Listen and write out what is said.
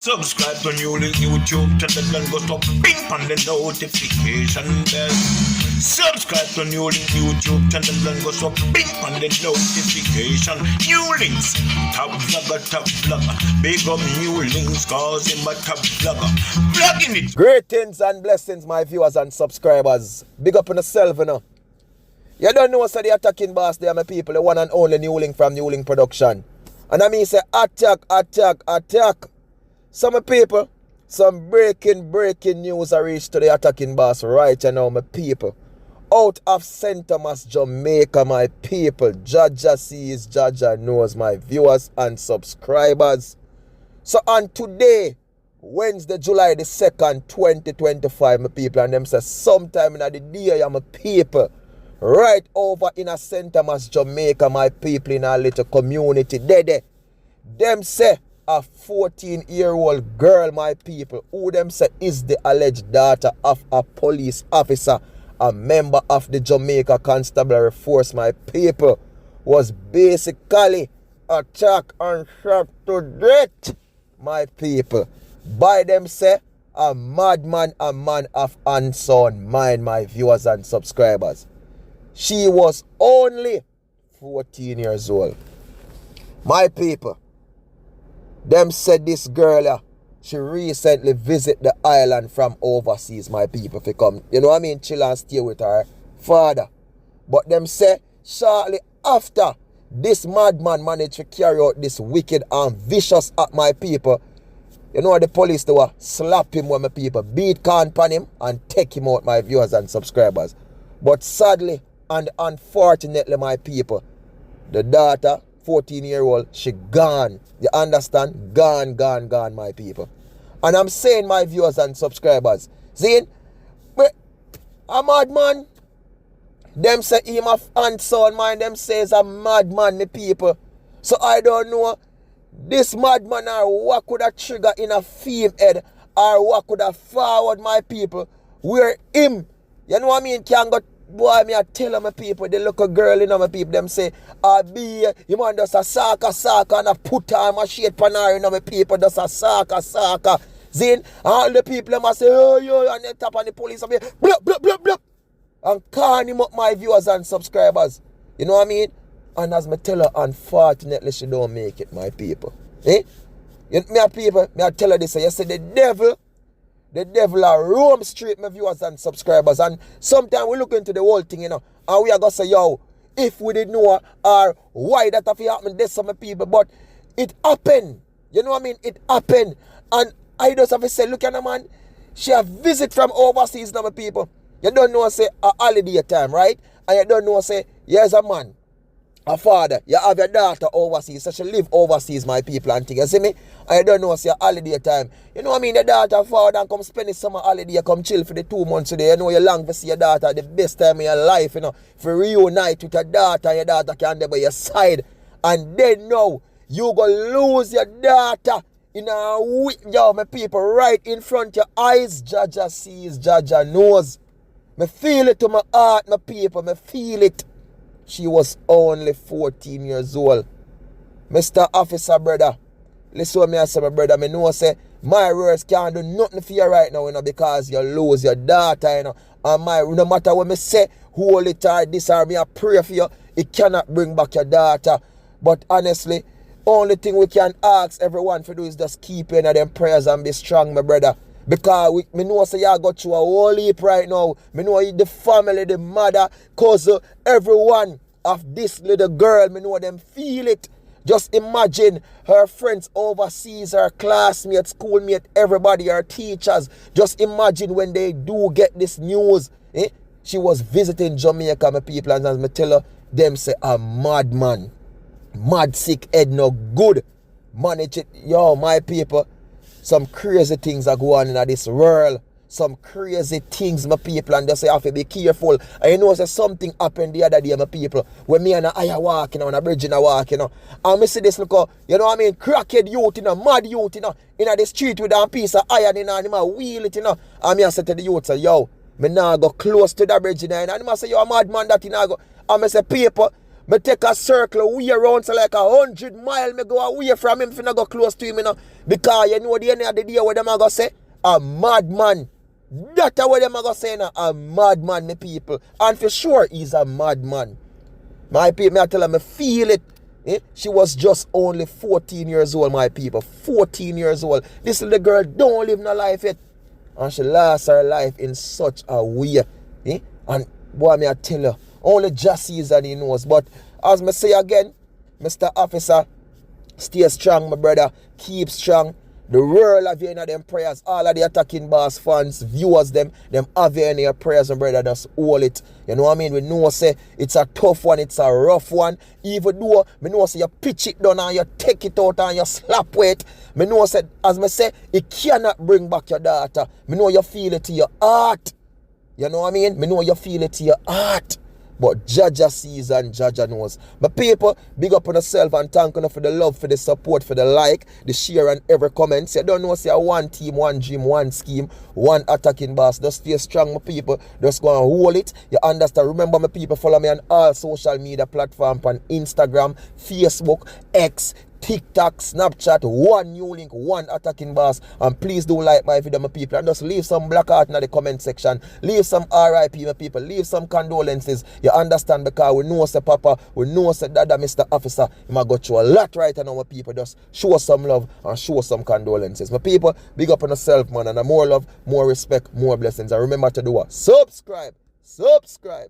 Subscribe to NEWLINK YouTube channel and go to ping on the notification bell. Subscribe to NEWLINK YouTube channel and go to ping on the notification. NEWLINKs, top vlogger. Big up NEWLINKs, cause him a top vlogger. Vlogging it. Greetings and blessings, my viewers and subscribers. Big up on yourself, you know. You don't know, so the attacking boss, they are my people, the one and only NEWLINK from NEWLINK Production. And I mean, say attack. Some people, some breaking news are reached to the attacking boss right now, my people. Out of St. Thomas, Jamaica, my people. Jaja sees, Jaja knows, my viewers and subscribers. So on today, Wednesday, July the 2nd, 2025, my people, and them say sometime in the day, my people, right over in a St. Thomas, Jamaica, my people, in a little community, them say a 14-year-old girl, my people, who them say is the alleged daughter of a police officer, a member of the Jamaica Constabulary Force, my people, was basically attacked and shot to death, my people, by them say a madman, a man of unsound mind, my viewers and subscribers. She was only 14 years old. My people, them said this girl, she recently visited the island from overseas, my people, to come, you know what I mean, chill and stay with her father. But them say shortly after this madman managed to carry out this wicked and vicious act, my people, you know what the police do? Slap him with my people, beat can pan him and take him out, my viewers and subscribers. But sadly and unfortunately, my people, the daughter, 14-year-old, she gone. You understand? Gone, my people. And I'm saying, my viewers and subscribers, see, a madman, them say him a unsound mind, them says a madman, my people. So I don't know, this madman or what could have trigger in a female head or what could have forward, my people, where him, you know what I mean, can go. Boy, me I tell my people, they look a girl, you know, my people, them say, be, you man just a saka, and a put on my shade panar, you know, my people, just a saka. Zin, all the people, them say, oh, yo, and they tap on the police, and be, blup, and calling him up, my viewers and subscribers. You know what I mean? And as me tell her, unfortunately, she don't make it, my people. Me I tell her this, you say, the devil are roam straight, my viewers and subscribers. And sometimes we look into the whole thing, you know, and we are going to say, yo, if we didn't know or why that have happened, there's some people, but it happened. You know what I mean? It happened. And I just have to say, look at the man, she have visit from overseas now, my people. You don't know, say, a holiday time, right? And you don't know, say, here's a man, a father, you have your daughter overseas, so she live overseas, my people, and things, you see me? And you don't know, say, a holiday time. You know what I mean? The daughter, father, and come spend the summer holiday, come chill for the 2 months today. You know, you long to see your daughter, the best time of your life, you know, for reunite with your daughter can be by your side. And then now, you go lose your daughter in a week, yo, my people, right in front of your eyes. Jaja sees, Jaja knows. Me feel it to my heart, my people, me feel it. She was only 14 years old. Mr. Officer, brother, listen to me, I say, my brother, me know, say, my words can't do nothing for you right now, you know, because you lose your daughter, you know. And no matter what me say, hold it tight, this or me, I pray for you, it cannot bring back your daughter. But honestly, only thing we can ask everyone to do is just keep in them prayers and be strong, my brother. Because me know say you got through a whole heap right now. Me know the family, the mother, cousin, everyone of this little girl, me know them feel it. Just imagine her friends overseas, her classmates, schoolmates, everybody, her teachers. Just imagine when they do get this news. She was visiting Jamaica, my people, and as me tell her, them say a madman, mad sick head no good. Manage it, yo, my people. Some crazy things are going on in this world. Some crazy things, my people, and they say you have to be careful. And you know, say something happened the other day, my people, when me and I walk, you know, on a bridge in a walk, you know. And me see this, look, you know what I mean, crackhead youth, you know, mad youth, you know, in the street with a piece of iron, you know, and I wheel it, you know. And me I say to the youth, say, yo, me now go close to the bridge, you know, and I say, you're a madman that, you know, go. And me say, people, Me take a circle way around, so like 100 miles me go away from him if I go close to him, you know. Because you know the end of the day what them are going to say? A madman. That's what them are going to say now. A madman, me people. And for sure, he's a madman. My people, I tell them, I feel it. She was just only 14 years old, my people. 14 years old. This little girl don't live no life yet. And she lost her life in such a way. And boy, me I tell you, only just sees and he knows. But as me say again, Mr. Officer, stay strong, my brother. Keep strong. The world have you in them prayers. All of the Attacking Boss fans, viewers, them have you in their prayers, my brother. Just hold it. You know what I mean? We know say it's a tough one, it's a rough one. Even though me know say you pitch it down and you take it out and you slap with it. Me know say, as me say, it cannot bring back your daughter. Me know you feel it to your heart. You know what I mean? Me know you feel it to your heart. But Jaja sees and Jaja knows. But people, big up on yourself and thank you for the love, for the support, for the like, the share and every comment. You don't know, say one team, one dream, one scheme, one Attacking Boss. Just stay strong, my people. Just go and hold it. You understand? Remember, my people, follow me on all social media platforms on Instagram, Facebook, X, TikTok, Snapchat, one NEWLINK, one Attacking Boss. And please do like my video, my people. And just leave some black heart in the comment section. Leave some RIP, my people. Leave some condolences. You understand? Because we know say Papa, we know say Dada, Mr. Officer. You might go through a lot right now, my people. Just show some love and show some condolences. My people, big up on yourself, man. And more love, more respect, more blessings. And remember to do what? Subscribe. Subscribe.